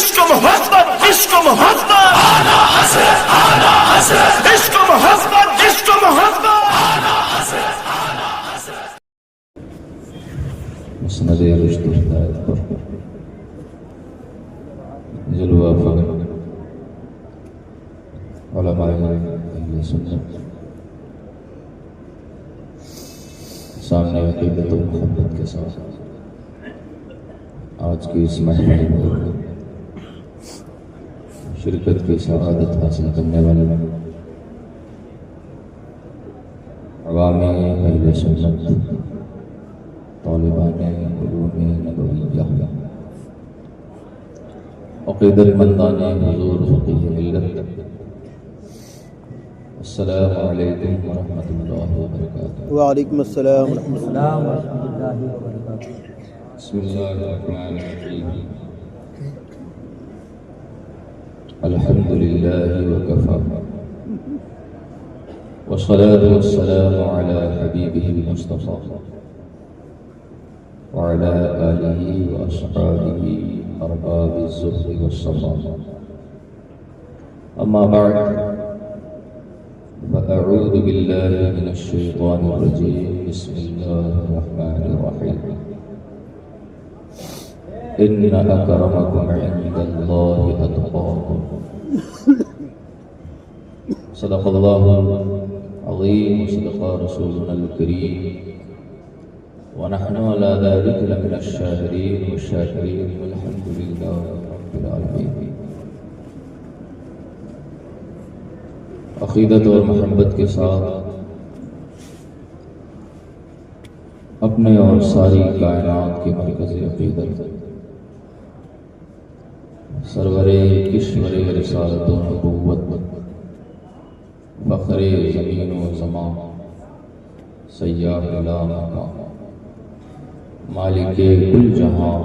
عشق محبت عشق محبت آنا حسرت آنا حسرت عشق محبت عشق محبت آنا حسرت آنا حسرت. مسند رشد ہدایت پر جلوہ فکر علماء اہل سنت سامنے عقیدت و محبت کے ساتھ آج کی اس محفل میں شرکت کی سعادت حاصل کرنے والے عوام اہل سنت طالبان علوم نبویہ عقیدت مندان حضور فقیہ ملت، السلام علیکم ورحمۃ اللہ وبرکاتہ. وعلیکم السلام ورحمۃ السلام ورحمۃ اللہ وبرکاتہ. بسم اللہ الرحمن الرحیم. الحمد للہ وکفى والصلاة والسلام على حبیبہ المصطفى وعلى آلہ وأصحابہ أرباب الزهد والصفا. أما بعد فأعوذ بالله من الشيطان الرجيم. بسم الله الرحمن الرحيم. إن أكرمكم عند الله أتقاكم. صدق الله العظيم وصدق رسولنا الكريم ونحن على ذلك لمن الشاهدين والشاكرين والحمد لله رب العالمين. عقیدت اور محبت کے ساتھ اپنے اور ساری کائنات کے مرکز عقیدت سرور کشور رسالت و نبوت فخر زمین و زمان سیاح لا مقام مالک کل جہاں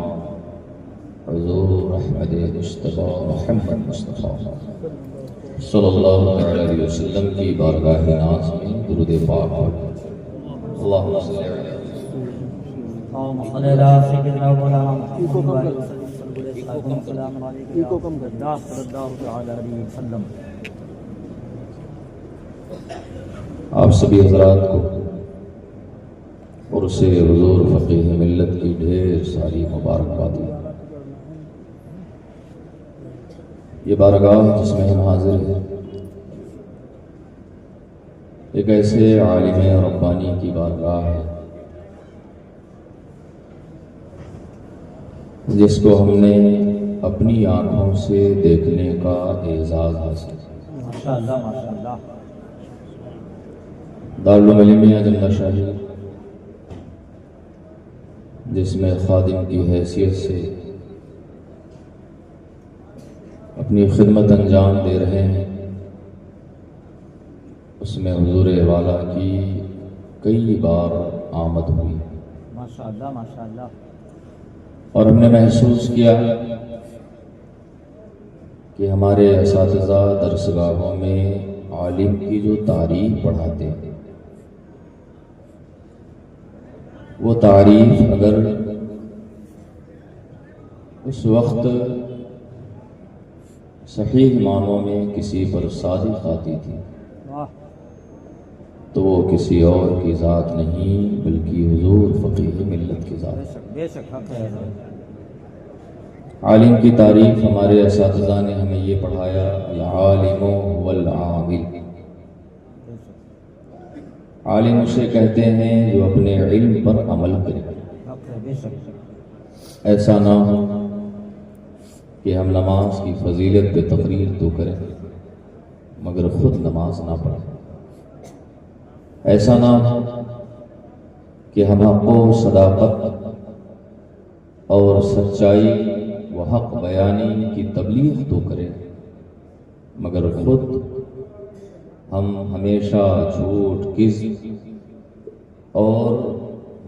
حضور احمد مصطفیٰ محمد مصطفیٰ صلی اللہ علیہ وسلم کی بارگاہ ناز میں درود پاک اللہم صلی علیہ اللهم صل على سيدنا مولانا محمد السلام علیکم صلی اللہ تعالی علیہ وسلم. آپ سبھی حضرات کو عرص حضور فقیہ ملت کی ڈھیر ساری مبارکباد. یہ بارگاہ جس میں ہم حاضر ہیں ایک ایسے عالم ربانی کی بارگاہ ہے جس کو ہم نے اپنی آنکھوں سے دیکھنے کا اعزاز حاصل کیا. ماشاءاللہ ماشاءاللہ. دارالعلوم علیمیہ جمنا شاہی جس میں خادم کی حیثیت سے اپنی خدمت انجام دے رہے ہیں، اس میں حضور والا کی کئی بار آمد ہوئی ماشاءاللہ ماشاءاللہ. اور ہم نے محسوس کیا کہ ہمارے اساتذہ درسگاہوں میں عالم کی جو تعریف پڑھاتے ہیں وہ تعریف اگر اس وقت صحیح معنوں میں کسی پر صادق آتی تھی تو وہ کسی اور کی ذات نہیں بلکہ حضور فقیہ ملت کی ذات. بے شک حق ہے. عالم کی تعریف ہمارے اساتذہ نے ہمیں یہ پڑھایا العالم والعامل. عالم اسے کہتے ہیں جو اپنے علم پر عمل کرے. ایسا نہ ہو کہ ہم نماز کی فضیلت پہ تقریر تو کریں مگر خود نماز نہ پڑھیں. ایسا نہ ہو کہ ہم حق و صداقت اور سچائی و حق بیانی کی تبلیغ تو کریں مگر خود ہم ہمیشہ جھوٹ کذب اور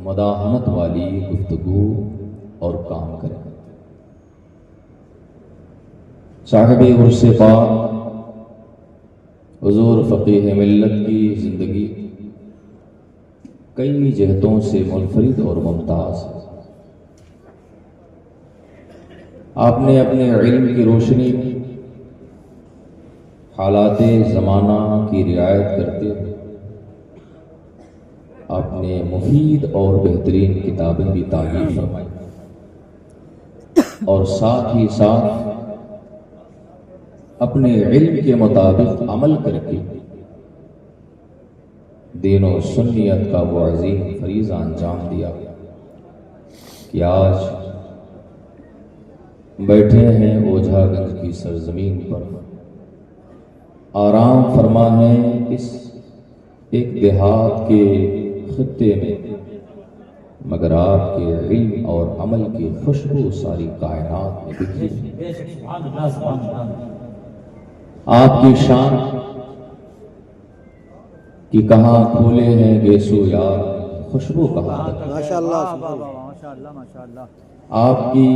مداحنت والی گفتگو اور کام کریں. صاحب عرص پاک حضور فقیہ ملت کی زندگی کئی جہتوں سے منفرد اور ممتاز ہے. آپ نے اپنے علم کی روشنی میں حالات زمانہ کی رعایت کرتے ہوئے آپ نے مفید اور بہترین کتابیں بھی تعلیم فرمائی اور ساتھ ہی ساتھ اپنے علم کے مطابق عمل کر کے دین و سنیت کا وہ عظیم فریضہ انجام دیا کہ آج بیٹھے ہیں اوجھا گنج کی سرزمین پر، آرام فرما ہے اس ایک دیہات کے خطے میں، مگر آپ کے علم اور عمل کی خوشبو ساری کائنات میں بکھری ہے۔ آپ کی شان کہ کہاں کھولے ہیں گیسو یار، خوشبو کہاں تک، ماشاءاللہ۔ آپ کی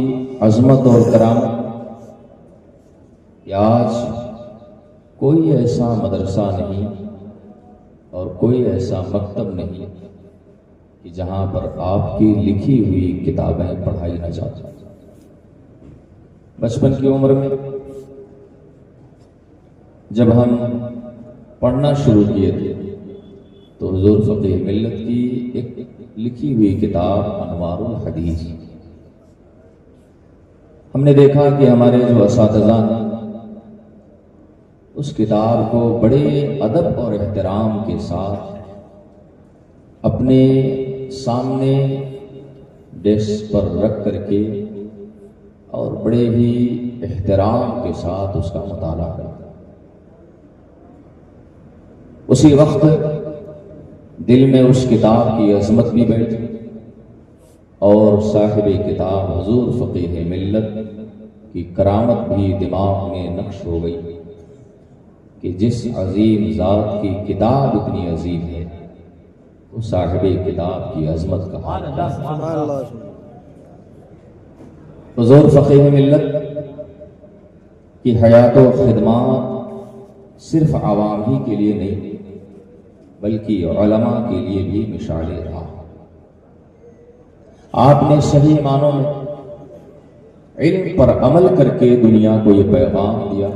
عظمت اور کرامت کہ آج کوئی ایسا مدرسہ نہیں اور کوئی ایسا مکتب نہیں کہ جہاں پر آپ کی لکھی ہوئی کتابیں پڑھائی نہ جاتی۔ بچپن کی عمر میں جب ہم پڑھنا شروع کیے تھے تو حضور فقیہ ملت کی ایک لکھی ہوئی کتاب انوار الحدیث، ہم نے دیکھا کہ ہمارے جو اساتذہ نے اس کتاب کو بڑے ادب اور احترام کے ساتھ اپنے سامنے ڈیسک پر رکھ کر کے اور بڑے ہی احترام کے ساتھ اس کا مطالعہ کرتے۔ اسی وقت دل میں اس کتاب کی عظمت بھی بیٹھی اور صاحب کتاب حضور فقیہ ملت کی کرامت بھی دماغ میں نقش ہو گئی کہ جس عظیم ذات کی کتاب اتنی عظیم ہے وہ صاحب کتاب کی عظمت کا حال ہے۔ حضور فقیہ ملت کی حیات و خدمات صرف عوام ہی کے لیے نہیں بلکہ علماء کے لیے بھی مشعل راہ۔ آپ نے صحیح معنوں میں علم پر عمل کر کے دنیا کو یہ پیغام دیا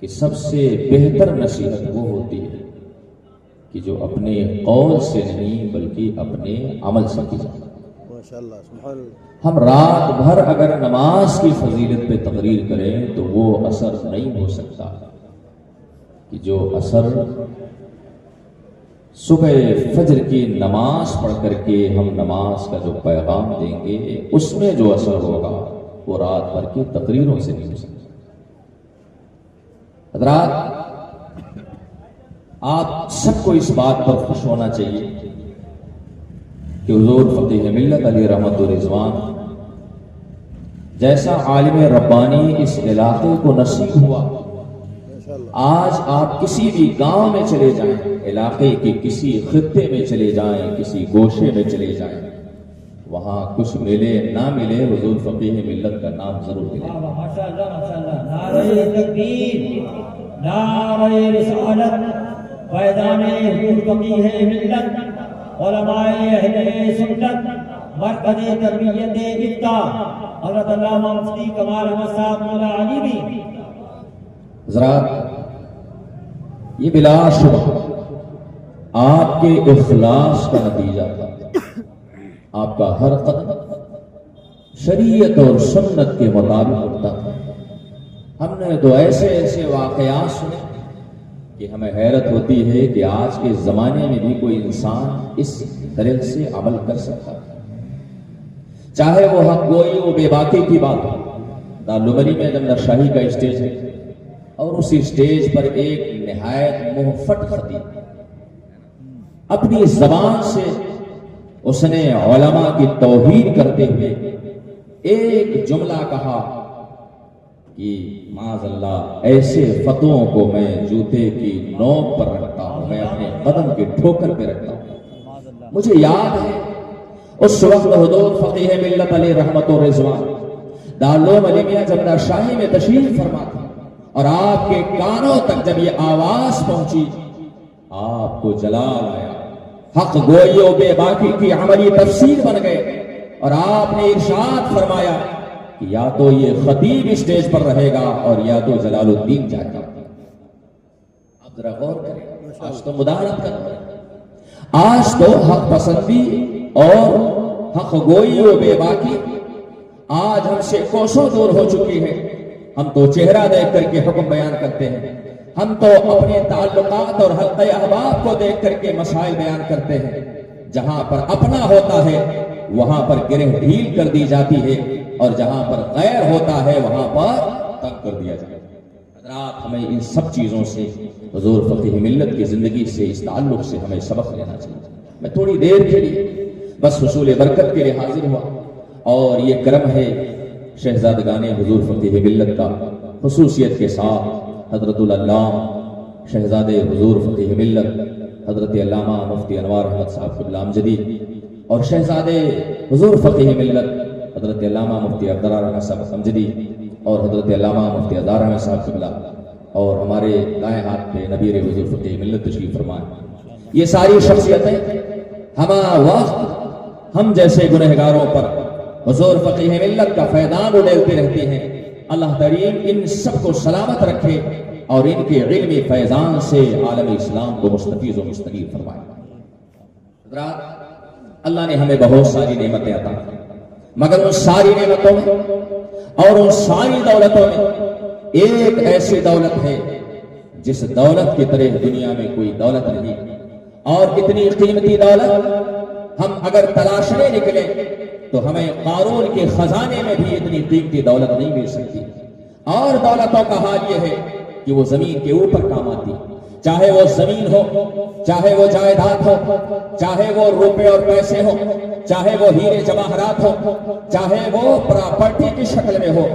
کہ سب سے بہتر نصیحت وہ ہوتی ہے کہ جو اپنے قول سے نہیں بلکہ اپنے عمل سے کی جائے۔ ہم رات بھر اگر نماز کی فضیلت پہ تقریر کریں تو وہ اثر نہیں ہو سکتا کہ جو اثر صبح فجر کی نماز پڑھ کر کے ہم نماز کا جو پیغام دیں گے اس میں جو اثر ہوگا وہ رات بھر کی تقریروں سے نہیں ہو سکتا۔ حضرات، آپ سب کو اس بات پر خوش ہونا چاہیے کہ حضور فقیہ ملت علیہ رحمت و رضوان جیسا عالم ربانی اس علاقے کو نصیب ہوا، آج آپ کسی بھی گاؤں میں چلے جائیں، علاقے کے کسی خطے میں چلے جائیں، کسی گوشے میں چلے جائیں، وہاں کچھ ملے نہ ملے حضور فقیہ ملت کا نام ضرور ملے۔ ماشاءاللہ ماشاءاللہ، نعرہ تکبیر، نعرہ رسالت، فیضان حضور فقیہ ملت، علماء اہل سنت، مرکز تربیت افتاح حضرت علامہ مفتی کمال احمد صاحب مولا علی بھی۔ حضرات، یہ بلا شبہ آپ کے اخلاص کا نتیجہ تھا۔ آپ کا ہر قدم شریعت اور سنت کے مطابق ہوتا تھا۔ ہم نے تو ایسے ایسے واقعات سنے کہ ہمیں حیرت ہوتی ہے کہ آج کے زمانے میں بھی کوئی انسان اس طرح سے عمل کر سکتا ہے، چاہے وہ حق گوئی و بے باکی کی بات ہو۔ دارالعلوم میں جمدر شاہی کا اسٹیج ہے اور اسی اسٹیج پر ایک نہایت محفت خطیب اپنی زبان سے اس نے علماء کی توہین کرتے ہوئے ایک جملہ کہا کہ معاذ اللہ ایسے فتووں کو میں جوتے کی نوک پر رکھتا ہوں، میں اپنے قدم کے ٹھوکر پہ رکھتا ہوں۔ مجھے یاد ہے اس وقت حضور فقیہ ملت علیہ رحمت و رضوان دارالعلوم علیمیہ جمدہ شاہی میں تشریف فرما تھا اور آپ کے کانوں تک جب یہ آواز پہنچی آپ کو جلال آیا، حق گوئی و بے باکی کی عملی تفسیر بن گئے اور آپ نے ارشاد فرمایا کہ یا تو یہ خطیب اسٹیج پر رہے گا اور یا تو جلال الدین جائے گا. آپ ذرا غور کریں, آج تو مداحرت کا دور ہے, آج تو حق پسندی اور حق گوئی و بے باکی آج ہم سے کوسوں دور ہو چکی ہے. ہم تو چہرہ دیکھ کر کے حکم بیان کرتے ہیں, ہم تو اپنے تعلقات اور حلقہ احباب کو دیکھ کر کے مسائل بیان کرتے ہیں. جہاں پر اپنا ہوتا ہے وہاں پر گرہ ڈھیل کر دی جاتی ہے اور جہاں پر غیر ہوتا ہے وہاں پر تنگ کر دیا جاتا ہے. حضرات, ہمیں ان سب چیزوں سے, حضور فقیہ ملت کی زندگی سے, اس تعلق سے ہمیں سبق لینا چاہیے. میں تھوڑی دیر کے لیے بس حصول برکت کے لیے حاضر ہوا, اور یہ کرم ہے شہزادگان حضور فقیہ ملت کا, خصوصیت کے ساتھ حضرت العلامہ شہزادے حضور فقیہ ملت حضرت علامہ مفتی انوار احمد صاحب قبلہ امجدی اور شہزادے حضور فقیہ ملت حضرت علامہ مفتی عبداللہ احمد صاحب امجدی اور حضرت علامہ مفتی اظہر احمد صاحب قبلہ, اور ہمارے دائیں ہاتھ پہ نبیر حضور فقیہ ملت تشریف فرمائے. یہ ساری شخصیتیں ہمہ وقت ہم جیسے گنہگاروں پر حضور فقیہ ملت کا فیضان اڈیلتی رہتی ہیں. اللہ کریم ان سب کو سلامت رکھے اور ان کے علمی فیضان سے عالم اسلام کو مستفیض و مستقیم فرمائے. حضرات, اللہ نے ہمیں بہت ساری نعمتیں عطا کی, مگر ان ساری نعمتوں میں اور ان ساری دولتوں میں ایک ایسی دولت ہے جس دولت کی طرح دنیا میں کوئی دولت نہیں, اور اتنی قیمتی دولت ہم اگر تلاشنے نکلیں تو ہمیں قارون کے خزانے میں بھی اتنی قیمتی دولت نہیں مل سکتی. اور دولتوں کا حال یہ ہے کہ وہ زمین کے اوپر کام آتی, چاہے وہ زمین ہو, چاہے وہ جائیداد ہو, چاہے وہ روپے اور پیسے ہو, چاہے وہ ہیرے جواہرات ہو, چاہے وہ پراپرٹی کی شکل میں ہو,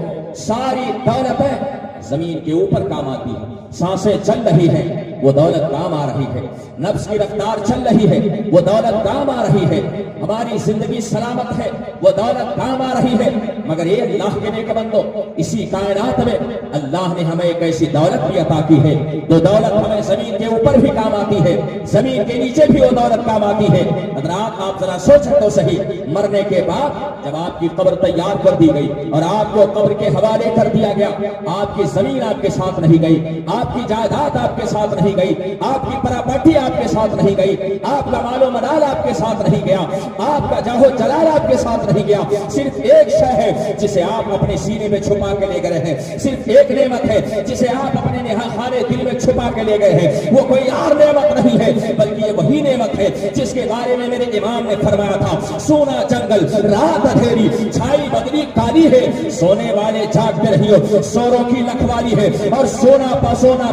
ساری دولتیں زمین کے اوپر کام آتی ہیں. سانسیں چل رہی ہیں وہ دولت کام آ رہی ہے, نفس کی رفتار چل رہی ہے وہ دولت کام آ رہی ہے, ہماری زندگی سلامت ہے وہ دولت کام آ رہی ہے. مگر یہ اللہ کے نیک بندو, اسی کائنات میں اللہ نے ہمیں ایک ایسی دولت بھی عطا کی ہے تو دولت ہمیں زمین کے اوپر بھی کام آتی ہے, زمین کے نیچے بھی وہ دولت کام آتی ہے. حضرات, آپ ذرا سوچیں تو صحیح, مرنے کے بعد جب آپ کی قبر تیار کر دی گئی اور آپ کو قبر کے حوالے کر دیا گیا, آپ کی زمین آپ کے ساتھ نہیں گئی, آپ کی جائیداد آپ کے ساتھ نہیں گئی, آپ کی پراپرٹی آپ کے ساتھ نہیں گئی, آپ کا مال و منال آپ کے ساتھ نہیں گیا, آپ کا جاہ و جلال آپ کے ساتھ نہیں گیا. صرف ایک شے ہے جسے آپ اپنے سینے میں چھپا کے لے گئے ہیں, صرف ایک نعمت ہے جسے آپ اپنے نہانے دل میں چھپا کے لے گئے ہیں. وہ کوئی اور نعمت نہیں ہے بلکہ یہ وہی نعمت ہے جس کے بارے میں میرے امام نے فرمایا تھا, سونا جنگل رات اندھیری چھائی بدری کالی ہے, سونے والے جاگتے رہیو, سوروں کی لکھوالی ہے اور سونا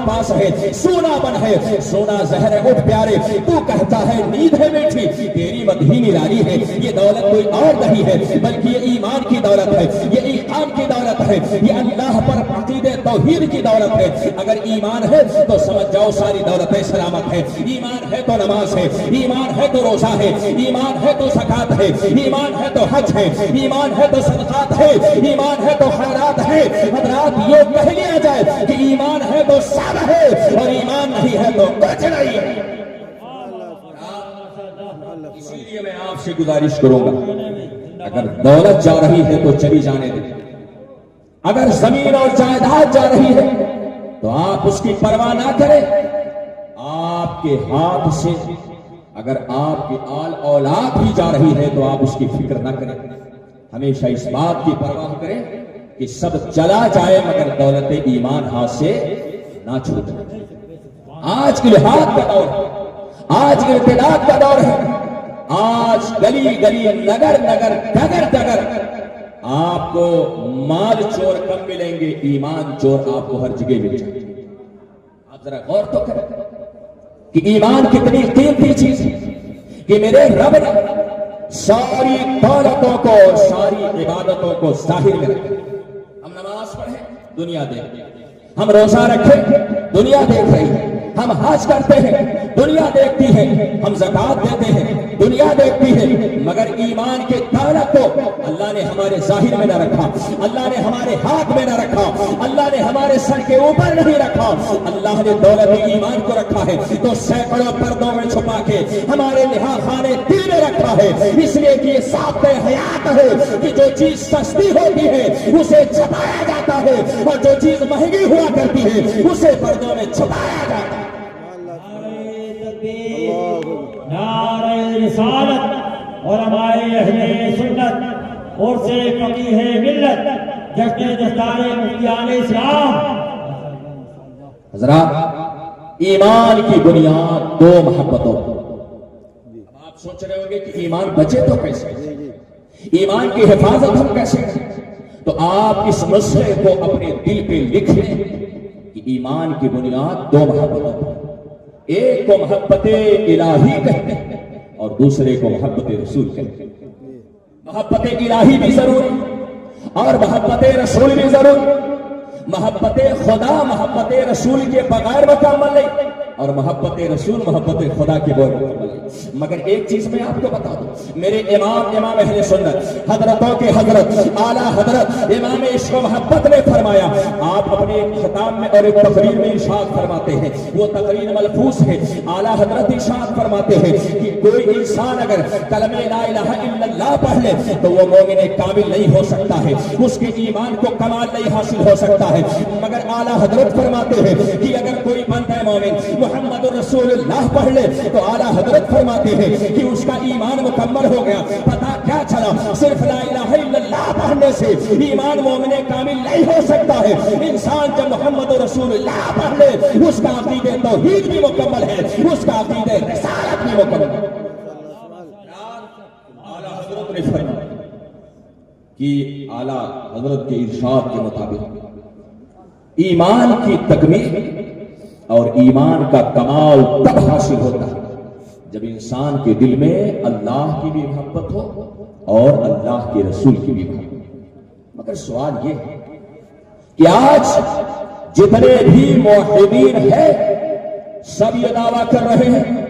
پاس ہے, سونا بن ہے, سونا زہر اٹھ پیارے, تو کہتا ہے نیند ہے میٹھی, تیری مدہی نرالی ہے. یہ دولت کوئی اور نہیں ہے بلکہ یہ ایمان کی دولت ہے, یہ ایقان کی دولت ہے, یہ اللہ پر عقیدے توحید کی دولت ہے. اگر ایمان ہے تو سمجھ جاؤ ساری دولتیں سلامت ہے. ایمان ہے تو نماز ہے, ایمان ہے تو روزہ ہے, ایمان ہے تو زکات ہے, ایمان ہے تو حج ہے, ایمان ہے تو صدقات ہے, ایمان ہے تو خیرات ہے. حضرات, یہ کہہ لیا جائے کہ ایمان ہے تو سب ہے اور ایمان نہیں ہے تو کچھ نہیں ہے. اسی لیے میں آپ سے گزارش کروں گا, اگر دولت جا رہی ہے تو چلی جانے دیں, اگر زمین اور جائیداد جا رہی ہے تو آپ اس کی پرواہ نہ کریں. آپ کے ہاتھ سے اگر آپ کی آل اولاد بھی جا رہی ہے تو آپ اس کی فکر نہ کریں, ہمیشہ اس بات کی پرواہ کریں کہ سب چلا جائے مگر دولت ایمان ہاتھ سے نہ چھوٹے. آج کی لحاظ کا دور ہے, آج کے ارتداد کا دور ہے, آج گلی گلی نگر نگر ڈگر ڈگر آپ کو مال چور کم ملیں گے, ایمان چور آپ کو ہر جگہ مل جائیں گے. آپ ذرا غور تو کریں کہ ایمان کتنی قیمتی چیز ہے کہ میرے رب نے ساری دولتوں کو, ساری عبادتوں کو ظاہر میں رکھا. ہم نماز پڑھیں دنیا دیکھ رہی, ہم روزہ رکھیں دنیا دیکھ رہی ہے, ہم حج کرتے ہیں دنیا دیکھتی ہے, ہم زکات دیتے ہیں دنیا دیکھتی ہے, مگر ایمان کے دولت کو اللہ نے ہمارے ظاہر میں نہ رکھا, اللہ نے ہمارے ہاتھ میں نہ رکھا, اللہ نے ہمارے سر کے اوپر نہیں رکھا. اللہ نے دولت ایمان کو رکھا ہے تو سینکڑوں پردوں میں چھپا کے ہمارے لحاظ خانے دل میں رکھا ہے، اس لیے کہ یہ ثابت حیات ہے کہ جو چیز سستی ہوتی ہے اسے چھپایا جاتا ہے، اور جو چیز مہنگی ہوا کرتی ہے اسے پردوں میں چھپایا جاتا ہے۔ نعرہ تکبیر، نعرہ رسالت، علماء اہل سنت اور سے فقیہ ملت، جشن دستار مفتیان اسلام۔ حضرات، ایمان کی بنیاد دو محبتوں پر۔ اب آپ سوچ رہے ہوں گے کہ ایمان بچے تو کیسے، ایمان کی حفاظت ہم کیسے کریں؟ تو آپ اس مسئلے کو اپنے دل پہ لکھ لیں کہ ایمان کی بنیاد دو محبتوں پر، ایک کو محبت الہی کہتے ہیں اور دوسرے کو محبت رسول کہتے ہیں۔ محبت الہی بھی ضروری اور محبت رسول بھی ضروری۔ محبت خدا محبت رسول کے بغیر مکمل نہیں، اور محبت رسول محبت خدا کے بغیر مکمل نہیں۔ مگر ایک چیز میں آپ کو بتا دوں، میرے امام اہل سنت حضرتوں کے حضرت اعلیٰ حضرت امام عشق و محبت نے فرمایا، آپ اپنے ایک خطاب میں اور ایک تقریر میں ارشاد فرماتے ہیں، وہ تقریر ملفوظ ہے، اعلیٰ حضرت ارشاد فرماتے ہیں کہ کوئی انسان اگر کلمہ لا الہ الا اللہ پڑھ لے تو وہ مومن کامل نہیں ہو سکتا ہے، اس کے ایمان کو کمال نہیں حاصل ہو سکتا ہے۔ مگر اعلیٰ حضرت فرماتے ہیں کہ اگر کوئی بندہ مومن محمد رسول اللہ پڑھ لے تو اعلیٰ حضرت فرماتے ہیں کہ اس کا ایمان مکمل ہو گیا۔ پتہ کیا چلا، صرف لا الہ الا اللہ پڑھنے سے ایمان مومن کامل نہیں ہو سکتا ہے۔ انسان جب محمد رسول اللہ پڑھ لے اس کا عقیدہ توحید بھی مکمل ہے، اس کا عقیدہ رسالت بھی مکمل ہے۔ اعلیٰ حضرت نے فرمایا کہ اعلیٰ حضرت کے ارشاد کے مطابق ایمان کی تکمیل اور ایمان کا کمال تب حاصل ہوتا ہے جب انسان کے دل میں اللہ کی بھی محبت ہو اور اللہ کے رسول کی بھی محبت۔ مگر سوال یہ ہے کہ آج جتنے بھی موحدین ہیں سب یہ دعویٰ کر رہے ہیں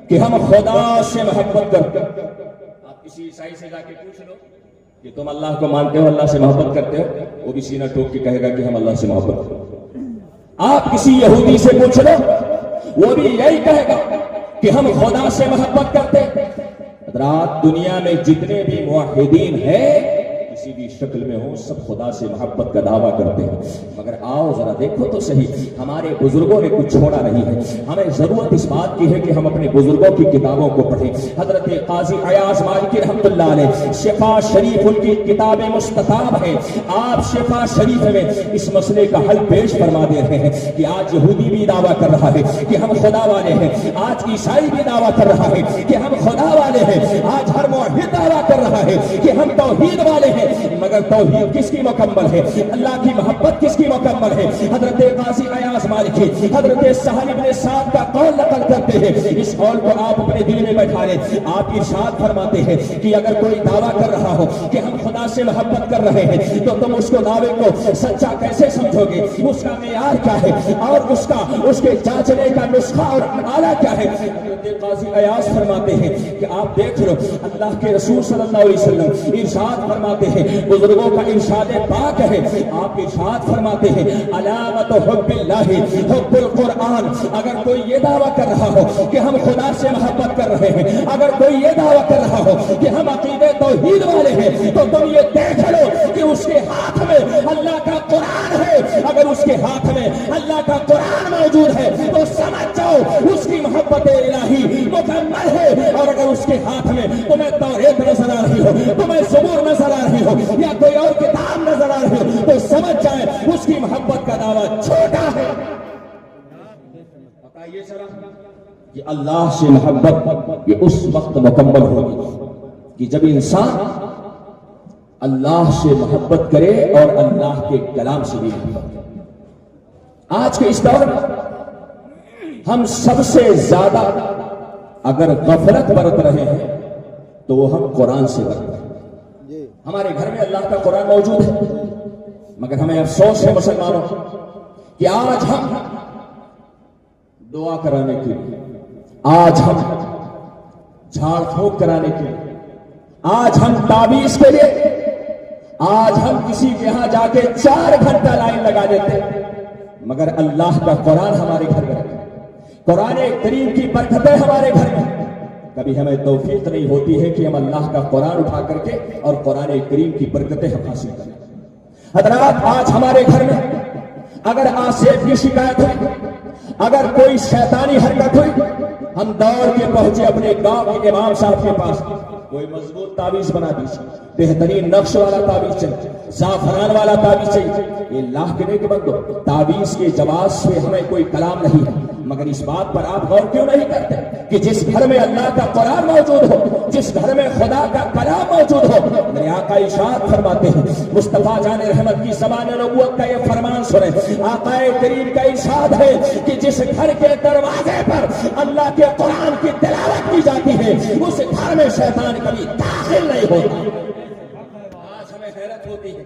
کہ ہم خدا سے محبت کرتے ہیں۔ آپ کسی عیسائی سے جا کے پوچھ لو کہ تم اللہ کو مانتے ہو، اللہ سے محبت کرتے ہو، وہ بھی سینہ ٹوک کے کہے گا کہ ہم اللہ سے محبت کرتے ہیں۔ آپ کسی یہودی سے پوچھ لو، وہ بھی یہی کہے گا کہ ہم خدا سے محبت کرتے ہیں۔ حضرات، دنیا میں جتنے بھی موحدین ہیں کسی بھی شکل میں ہوں سب خدا سے محبت کا دعویٰ کرتے ہیں۔ مگر آؤ ذرا دیکھو تو صحیح، ہمارے بزرگوں نے کچھ چھوڑا نہیں ہے۔ ہمیں ضرورت اس بات کی ہے کہ ہم اپنے بزرگوں کی کتابوں کو پڑھیں۔ حضرت قاضی ایاز مالکی رحمۃ اللہ علیہ شفا شریف ان کی کتاب مستطاب ہے، آپ شفا شریف میں اس مسئلے کا حل پیش فرما دے رہے ہیں کہ آج یہودی بھی دعویٰ کر رہا ہے کہ ہم خدا والے ہیں، آج عیسائی بھی دعویٰ کر رہا ہے کہ ہم خدا والے ہیں، آج ہر موحد دعویٰ کر رہا ہے کہ ہم توحید والے ہیں۔ مگر توحید کس کی مکمل ہے؟ اللہ کی محبت کس کی مکمل ہے؟ حضرت قاضی ایاز مالکی حضرت سہل بن سعد کا قول نقل کرتے ہیں، اس قول کو آپ اپنے دل میں بیٹھا لیں۔ آپ ارشاد فرماتے ہیں کہ اگر کوئی دعویٰ کر رہا ہو کہ ہم خدا سے محبت کر رہے ہیں تو تم اس کو دعوے کو سچا کیسے سمجھو گے؟ اس کا معیار کیا ہے اور اس کے جانچنے کا نسخہ اور آلہ کیا ہے؟ حضرت قاضی ایاز فرماتے ہیں کہ آپ دیکھ لو، اللہ کے رسول صلی اللہ علیہ وسلم ارشاد فرماتے ہیں، بزرگوں کا ارشاد پاک ہے، آپ ارشاد فرماتے ہیں علامت حب اللہ حب القرآن۔ اگر کوئی یہ دعویٰ کر رہا ہو کہ ہم خدا سے محبت کر رہے ہیں، اگر کوئی یہ دعویٰ کر رہا ہو کہ ہم عقیدہ توحید والے ہیں، تو تم یہ دیکھ لو کہ اس کے ہاتھ میں اللہ کا قرآن ہے۔ اگر اس کے ہاتھ میں اللہ کا قرآن موجود ہے تو سمجھ جاؤ اس کی محبت الہی مکمل ہے، اور اگر اس کے ہاتھ میں تمہیں توریت نظر آ رہی ہو، تمہیں زبور نظر آ رہی ہو یا کوئی اور کتاب نظر آ رہی ہو تو سمجھ جائے اس کی محبت کا دعویٰ چھوٹا ہے۔ بتائیے ذرا کہ اللہ سے محبت یہ اس وقت مکمل ہوگی کہ جب انسان اللہ سے محبت کرے اور اللہ کے کلام سے بھی محبت کرے۔ آج کے اس دور میں ہم سب سے زیادہ اگر غفلت برت رہے ہیں تو وہ ہم قرآن سے برت رہے ہیں۔ ہمارے گھر میں اللہ کا قرآن موجود ہے، مگر ہمیں افسوس ہے مسلمانوں کہ آج ہم دعا کرانے کے لیے، آج ہم جھاڑ پھونک کرانے کے لیے، آج ہم تعویذ کے لیے، آج ہم کسی کے یہاں جا کے 4 گھنٹہ لائن لگا دیتے، مگر اللہ کا قرآن ہمارے گھر میں رکھے، قرآن کریم کی برکتیں ہمارے گھر میں، کبھی ہمیں توفیق نہیں ہوتی ہے کہ ہم اللہ کا قرآن اٹھا کر کے اور قرآن کریم کی برکتیں ہم حاصل کریں. حضرات آج ہمارے گھر میں اگر آسیب کی شکایت ہوئی, اگر کوئی شیطانی حرکت ہوئی, ہم دوڑ کے پہنچے اپنے گاؤں کے امام صاحب کے پاس, کوئی مضبوط تعویذ بنا دیجیے, بہترین نقش والا تعویذ چاہیے, زعفران والا تعویذ چاہیے. یہ اللہ کے نیک بندو, تعویذ کے جواز سے ہمیں کوئی کلام نہیں ہے, مگر اس بات پر آپ غور کیوں نہیں کرتے کہ جس گھر میں اللہ کا قرآن موجود ہو, جس گھر میں خدا کا کلام موجود ہو, میرے آقا ارشاد فرماتے ہیں, مصطفیٰ جان رحمت کی زبان نبوت کا یہ فرمان سنیں, آقا کریم کا ارشاد ہے کہ جس گھر کے دروازے پر اللہ کے قرآن کی تلاوت کی جاتی ہے اس گھر میں شیطان کبھی داخل نہیں ہوتا. آج ہمیں حیرت ہوتی ہے,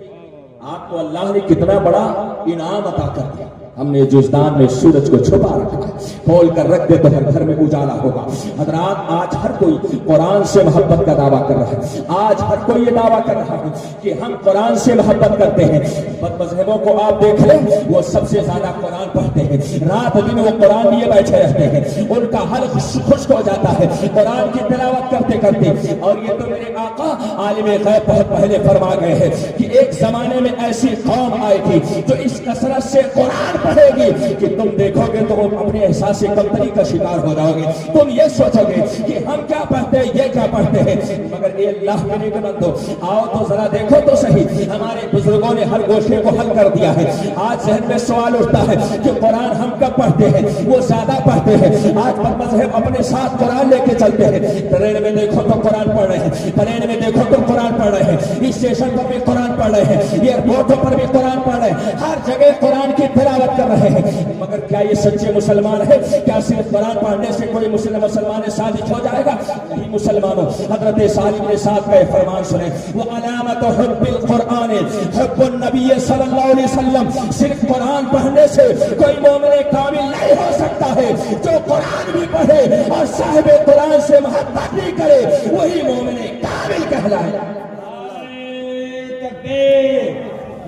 آپ کو اللہ نے کتنا بڑا انعام عطا کر دیا. ہم نے جزدان میں سورج کو چھپا رکھا ہے, کھول کر رکھ دے تو ہر گھر میں اجالا ہوگا. حضرات آج ہر کوئی قرآن سے محبت کا دعویٰ کر رہا ہے, آج ہر کوئی یہ دعویٰ کر رہا ہے کہ ہم قرآن سے محبت کرتے ہیں. بد مذہبوں کو آپ دیکھ لیں, وہ سب سے زیادہ قرآن پڑھتے ہیں, رات دن وہ قرآن لیے بیٹھے رہتے ہیں, ان کا حل خشک ہو جاتا ہے قرآن کی تلاوت کرتے کرتے. اور یہ تو میرے آقا عالم غیب بہت پہلے فرما گئے ہیں کہ ایک زمانے میں ایسی قوم آئی تھی جو اس کثرت سے قرآن پڑھے گی کہ تم دیکھو گے تو اپنے احساس کمتری کا شکار ہو جاؤ گے. تم یہ سوچو گے کہ ہم کیا پڑھتے ہیں, یہ کیا پڑھتے ہیں. مگر اے اللہ کے نیک بندو, آؤ تو ذرا دیکھو تو صحیح, ہمارے بزرگوں نے ہر گوشے کو حل کر دیا ہے. آج ذہن میں سوال اٹھتا ہے کہ قرآن ہم کب پڑھتے ہیں, وہ زیادہ پڑھتے ہیں. آج بد مذہب اپنے ساتھ قرآن لے کے چلتے ہیں, ٹرین میں دیکھو تو قرآن پڑھ رہے ہیں, پلین میں دیکھو تو قرآن پڑھ رہے ہیں, اسٹیشن پر بھی قرآن پڑھ رہے ہیں, ایئرپورٹوں پر بھی قرآن پڑھ رہے ہیں, ہر جگہ قرآن کی تلاوت کر رہے ہیں. مگر کیا یہ سچے مسلمان ہے؟ کیا صرف قرآن پڑھنے سے کوئی مسلمان صادق ہو جائے گا؟ نہیں مسلمانوں, حضرت سالم نے ساتھ کا فرمان سنیں, وہ علامت حب القرآن حب النبی صلی اللہ علیہ وسلم. صرف قرآن پڑھنے سے کوئی مومن کامل نہیں ہو سکتا ہے. جو قرآن بھی پڑھے اور صاحب قرآن سے محبت بھی کرے وہی مومن کامل کہلائے.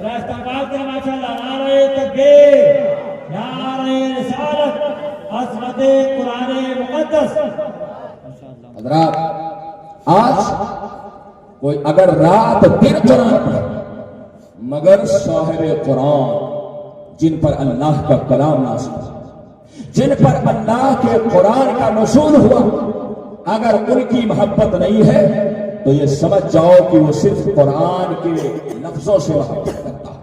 نعرہ تکبیر, نعرہ رسالت, عظمت قرآن مقدس. حضرات آج کوئی اگر رات دن قرآن پڑھے مگر صاحب قرآن جن پر اللہ کا کلام نازل ہوا, جن پر اللہ کے قرآن کا نزول ہوا, اگر ان کی محبت نہیں ہے تو یہ سمجھ جاؤ کہ وہ صرف قرآن کے لفظوں سے محبت کرتا ہے,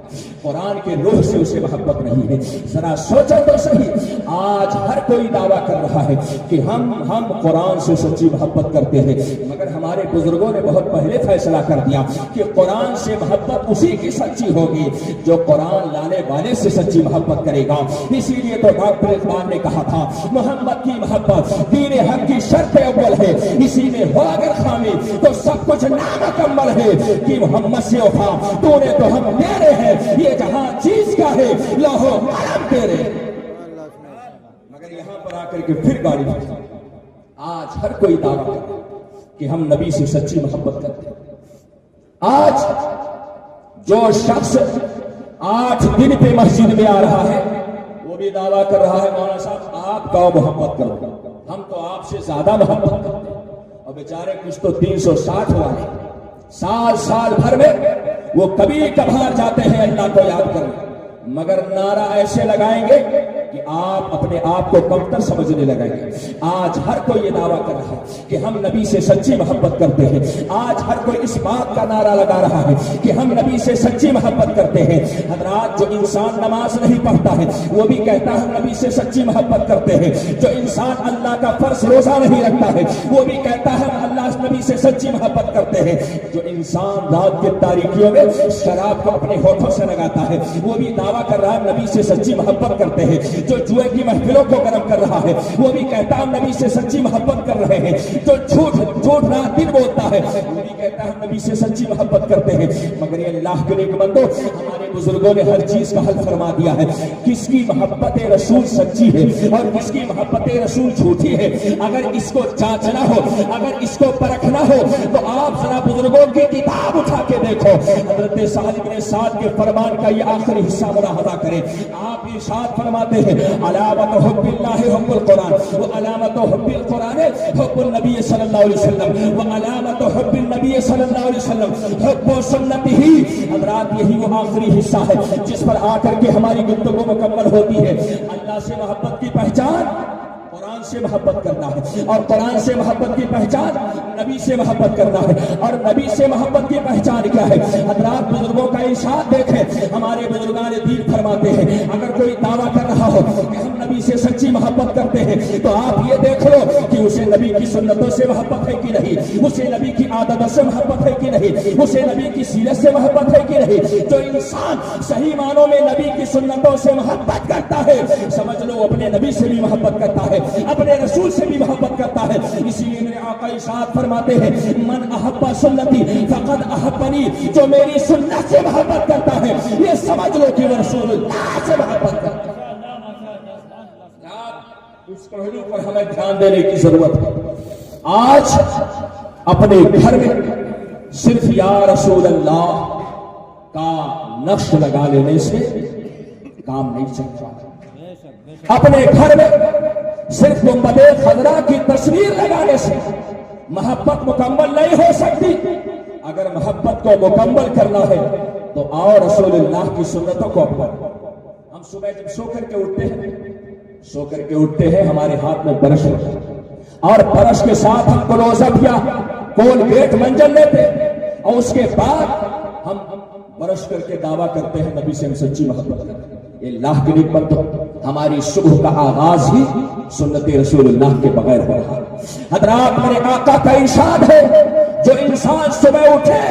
قرآن کے روح سے اسے محبت نہیں ہے. ذرا سوچو تو صحیح, آج ہر کوئی دعویٰ کر رہا ہے کہ ہم قرآن سے سچی محبت کرتے ہیں, مگر ہمارے بزرگوں نے بہت پہلے فیصلہ کر دیا کہ قرآن سے محبت اسی کی سچی ہوگی جو قرآن لانے والے سے سچی محبت کرے گا. اسی لیے تو ڈاکٹر اقبال نے کہا تھا, محمد کی محبت دین حق کی شرط اول ہے, اسی میں ہو اگر خامی تو سب کچھ نامکمل ہے. کہ محمد سے وفا تو نے تو ہم تیرے ہیں, یہ جہاں چیز کا ہے لوہو قلم تیرے. مگر یہاں پر آ کر کے پھر گاڑی پھنسا. آج ہر کوئی دعویٰ کرتا کہ ہم نبی سے سچی محبت کرتے ہیں. آج جو شخص 8 دن پہ مسجد میں آ رہا ہے وہ بھی دعویٰ کر رہا ہے, مولانا صاحب آپ کا محبت کرو, ہم تو آپ سے زیادہ محبت کرتے ہیں. اور بیچارے کچھ تو 360 والے سال بھر میں وہ کبھی کبھار جاتے ہیں اللہ کو یاد کرنے, مگر نعرہ ایسے لگائیں گے کہ آپ اپنے آپ کو کمتر سمجھنے لگیں گے. آج ہر کوئی یہ دعویٰ کر رہا ہے کہ ہم نبی سے سچی محبت کرتے ہیں. آج ہر کوئی اس بات کا نعرہ لگا رہا ہے کہ ہم نبی سے سچی محبت کرتے ہیں. حضرات جو انسان نماز نہیں پڑھتا ہے وہ بھی کہتا ہے ہم نبی سے سچی محبت کرتے ہیں. جو انسان اللہ کا فرض روزہ نہیں رکھتا ہے وہ بھی کہتا ہے ہم اللہ نبی سے سچی محبت کرتے ہیں. جو انسان رات کے تاریکیوں میں شراب کو اپنے ہونٹوں سے لگاتا ہے وہ بھی دعویٰ کر رہا ہے نبی سے سچی محبت کرتے ہیں. جو جوئے کی محفلوں کو گرم کر رہا ہے وہ بھی کہتا ہے نبی سے سچی محبت کر رہے ہیں. جو جھوٹ رات دن بولتا ہے وہ بھی کہتا ہے نبی سے سچی محبت کرتے ہیں. مگر یہ اللہ کے نیک بندو, ہمارے بزرگوں نے ہر چیز کا حل فرما دیا ہے. کس کی محبت رسول سچی ہے اور کس کی محبت رسول جھوٹی ہے, اگر اس کو جانچنا ہو, اگر اس کو پرکھنا ہو تو آپ ذرا بزرگوں کی کتاب اٹھا کے دیکھو. حضرت سالم بن سعد کے فرمان کا یہ آخری حصہ ملاحظہ کریں. آپ ارشاد فرماتے ہیں ہیں علامت حب اللہ حب القرآن، و علامت حب القرآن حب النبی صلی اللہ علیہ وسلم، و علامت حب النبی صلی اللہ علیہ وسلم حب سنت ہی۔ حضرات یہی وہ آخری حصہ ہے جس پر آ کر کے ہماری گفتگو مکمل ہوتی ہے۔ اللہ سے محبت کی پہچان قرآن سے محبت کرنا ہے، اور قرآن سے محبت کی پہچان نبی سے محبت کرنا ہے، اور نبی سے محبت کی پہچان کیا ہے؟ حضرات بزرگوں کا ارشاد دیکھیں، ہمارے بزرگان دین فرماتے ہیں اگر کوئی دعویٰ کر رہا ہو کہ ہم نبی سے سچی محبت کرتے ہیں تو آپ یہ دیکھ لو کہ اسے نبی کی سنتوں سے محبت ہے کہ نہیں، اسے نبی کی عادتوں سے محبت ہے کہ نہیں، اسے نبی کی سیرت سے محبت ہے کہ نہیں۔ جو انسان صحیح معنوں میں نبی کی سنتوں سے محبت کرتا ہے سمجھ لو اپنے نبی سے بھی محبت کرتا ہے، اپنے رسول سے بھی محبت کرتا ہے۔ اسی لیے میرے آقا ارشاد فرماتے ہیں من احب سنتی فقد احبنی، جو میری سنت سے محبت کرتا ہے یہ سمجھ لو کہ وہ رسول اللہ سے محبت کرتا ہے۔ اس پہلو پر ہمیں دھیان دینے کی ضرورت ہے۔ آج اپنے گھر میں صرف یا رسول اللہ کا نقش لگا لینے سے کام نہیں چلتا، اپنے گھر میں صرف گنبد خضرا کی تصویر لگانے سے محبت مکمل نہیں ہو سکتی۔ اگر محبت کو مکمل کرنا ہے تو آؤ رسول اللہ کی سنتوں کو اپنائیں۔ ہم صبح جب سو کر کے اٹھتے ہیں ہمارے ہاتھ میں برش ہوتا ہے، اور برش کے ساتھ ہم کلوز اپ یا کولگیٹ منجن لیتے ہیں، اور اس کے بعد ہم برش کر کے دعویٰ کرتے ہیں نبی سے ہم سچی محبت کرتے ہیں۔ اللہ کی نعمت تو ہماری صبح کا آغاز ہی سنت رسول اللہ کے بغیر ہو رہا ہے۔ حضرات میرے آقا کا ارشاد ہے جو انسان صبح اٹھے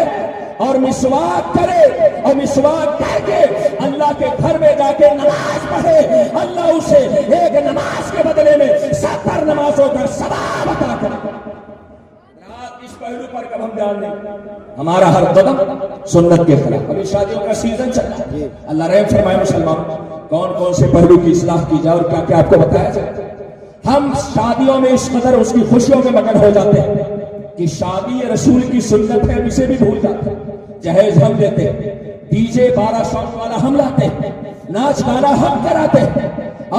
اور مسواک کرے اور مسواک کر کے اللہ کے گھر میں جا کے نماز پڑھے، اللہ اسے ایک نماز کے بدلے میں 70 نمازوں کا ثواب عطا کرے۔ اس پہلو پر کب ہم دھیان دیں؟ ہمارا ہر قدم سنت کے خلاف۔ ابھی شادیوں کا سیزن چل رہا ہے، اللہ رحم فرمائے مسلمان کون کون سے پہلو کی اصلاح کی جائے اور کیا کیا آپ کو بتایا جائے۔ ہم شادیوں میں اس قدر اس کی خوشیوں میں مگن ہو جاتے ہیں کہ شادی رسول کی سنت ہے اسے بھی بھول جاتے ہیں۔ جہیز ہم دیتے ہیں، ڈی جے 12 سانگ والا ہم لاتے ہیں، ناچ گانا ہم کراتے ہیں،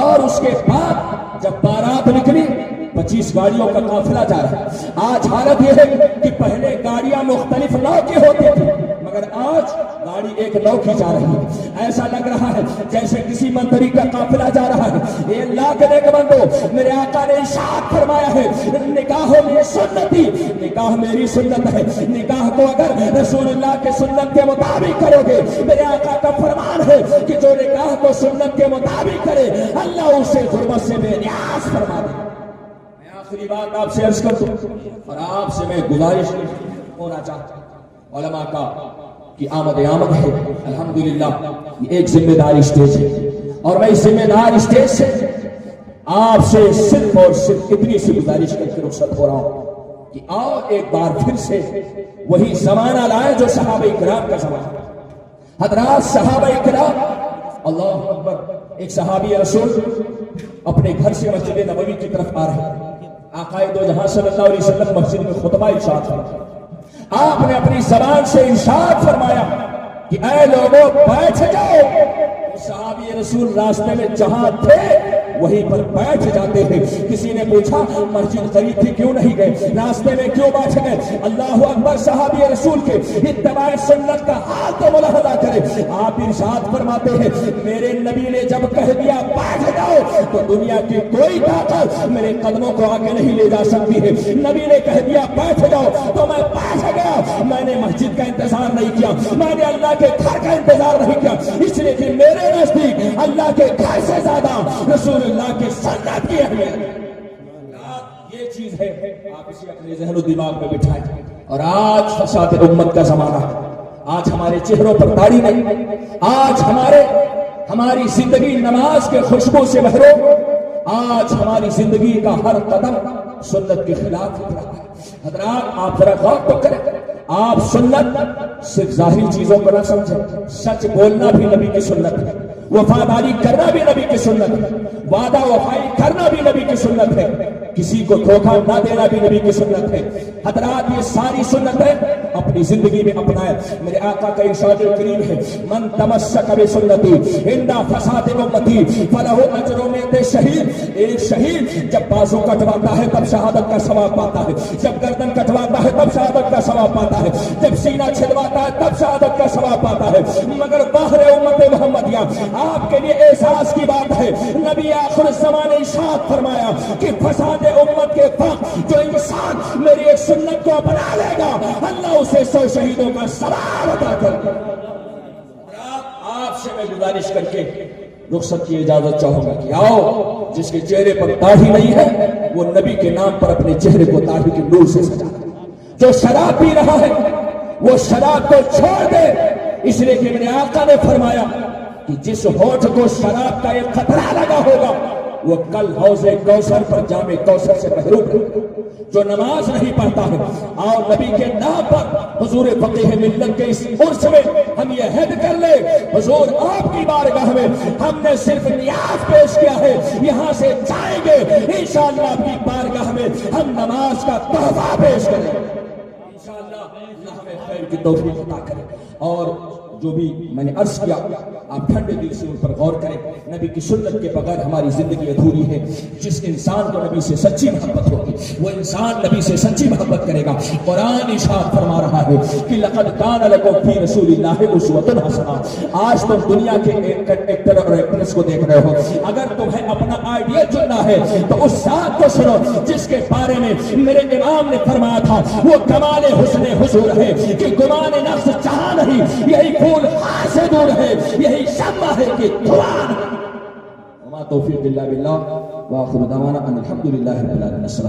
اور اس کے بعد جب بارات نکلی 25 گاڑیوں کا قافلہ جا رہا ہے۔ آج حالت یہ ہے کہ پہلے گاڑیاں مختلف نو کی ہوتی تھی مگر آج گاڑی ایک نو کی جا رہی ہے۔ ایسا لگ رہا ہے جیسے کسی منتری کا قافلہ جا رہا ہے۔ یہ اللہ کے نیک بندو، میرے آقا نے ارشاد فرمایا ہے نکاح میں سنتی، نکاح میری سنت ہے، نکاح کو اگر رسول اللہ کے سنت کے مطابق کرو گے، میرے آقا کا فرمان ہے کہ جو نکاح کو سنت کے مطابق کرے اللہ اسے غربت سے بے نیاز فرما دے۔ آخری بات آپ سے عرض کر دوں اور آپ سے میں گزارش ہونا چاہتا ہوں، علماء کا کی آمد ہے الحمدللہ، یہ ایک ذمہ دار اسٹیج ہے، اور میں اس ذمہ دار اسٹیج سے آپ سے صرف اور صرف اتنی سی گزارش کر کے رخصت ہو رہا ہوں کہ آؤ ایک بار پھر سے وہی زمانہ لائے جو صحابہ کرام کا زمانہ۔ حضرات صحابہ کرام، اللہ اکبر، ایک صحابی رسول اپنے گھر سے مسجد نبوی کی طرف آ رہے ہیں۔ آقا دو جہاں صلی اللہ علیہ وسلم مسجد میں خطبہ ارشاد فرمایا۔ آپ نے اپنی زبان سے ارشاد فرمایا کہ اے لوگوں بیٹھ جاؤ۔ صحابی رسول راستے میں جہاں تھے وہیں پر بیٹھ جاتے ہیں۔ کسی نے پوچھا مسجد قریب تھی کیوں نہیں گئے، راستے میں کیوں بیٹھ گئے؟ اللہ اکبر، صحابی رسول کے اتباع سنت کا حال تو ملاحظہ کرے۔ آپ ارشاد فرماتے ہیں میرے نبی نے جب کہہ دیا بیٹھ جاؤ تو دنیا کی کوئی طاقت میرے قدموں کو آگے نہیں لے جا سکتی ہے۔ نبی نے کہہ دیا بیٹھ جاؤ تو میں بیٹھ گیا۔ میں نے مسجد کا انتظار نہیں کیا، میں نے اللہ کے گھر کا انتظار نہیں کیا، اس لیے کہ میرے نزدیک اللہ کے گھر سے زیادہ رسول اللہ کے سنت کی اہمیت یہ چیز ہے۔ آپ اسے اپنے ذہن و دماغ میں بٹھائیں۔ اور آج فساد امت کا زمانہ ہے، آج ہمارے چہروں پر داڑھی نہیں، آج ہماری زندگی نماز کے خوشبو سے محروم، آج ہماری زندگی کا ہر قدم سنت کے خلاف ہو رہا ہے۔ حضرات آپ ذرا غور تو کریں، آپ سنت صرف ظاہری چیزوں کو نہ سمجھیں، سچ بولنا بھی نبی کی سنت ہے، وفاداری کرنا بھی نبی کی سنت ہے، وعدہ وفائی کرنا بھی نبی کی سنت ہے۔ کسی کو دھوکہ نہ دینا بھی نبی کی سنت ہے۔ حضرات یہ ساری سنت ہے اپنی زندگی میں اپنائے۔ میرے آقا کا ارشاد کریم ہے من تمسک بسنتی عند فساد امتی فلہ اجر مثل شہید۔ ایک شہید جب بازو کٹواتا ہے تب شہادت کا ثواب پاتا ہے، جب گردن کٹواتا ہے تب شہادت کا ثواب پاتا ہے، جب سینہ چھدواتا ہے تب شہادت کا ثواب پاتا ہے۔ مگر باہر امت محمدیہ آپ کے لیے احساس کی بات ہے، نبی آخر الزمان نے ارشاد فرمایا کہ فساد امت کے وقت جو انسان میری ایک سنت کو اپنا لے گا اللہ اسے 100 شہیدوں کا ثواب عطا کر دے۔ آپ سے میں گزارش کر کے رخصت کی اجازت چاہوں گا کہ آؤ جس کے چہرے پر داڑھی نہیں ہے وہ نبی کے نام پر اپنے چہرے کو داڑھی کے نور سے سجا دے۔ جو شراب پی رہا ہے وہ شراب کو چھوڑ دے، اس لیے کہ میرے آقا نے فرمایا کہ جس ہونٹ کو شراب کا ایک خطرہ لگا ہوگا وہ کل حوض کوثر پر جام کوثر سے محروم ہے۔ جو نماز نہیں پڑھتا ہے اور نبی کے نام پر حضور فقیہ ملت کے اس عرس میں ہم یہ عہد کر لے حضور آپ کی بارگاہ میں ہم نے صرف نیاز پیش کیا ہے، یہاں سے جائیں گے انشاءاللہ آپ کی بارگاہ میں ہم نماز کا تحفہ پیش کریں گے انشاءاللہ اللہ ہمیں خیر کی توفیق عطا کرے۔ اور جو بھی میں نے عرض کیا آپ ٹھنڈے دل سے ان پر غور کریں۔ نبی کی سنت کے بغیر ہماری زندگی ادھوری ہے۔ جس انسان کو نبی سے سچی محبت ہوگی وہ انسان نبی سے سچی محبت کرے گا۔ قرآن ارشاد فرما رہا ہے کہ لقد کان لکم فی رسول اللہ اسوۃ حسنہ۔ آج تم دنیا کے ایکٹر اور ایکٹریس کو دیکھ رہے ہو، اگر تمہیں اپنا آئیڈیا چننا ہے تو اس ذات کو سنو جس کے بارے میں میرے امام نے فرمایا تھا وہ کمال حسن حضور ہے کہ گمان نفس چاہا نہیں، یہی پھول ہاتھ سے دور ہے، یہی شمع ہے کہ دھواں۔ وما توفیق الا باللہ وآخر دعوانا ان الحمد للہ رب العالمین۔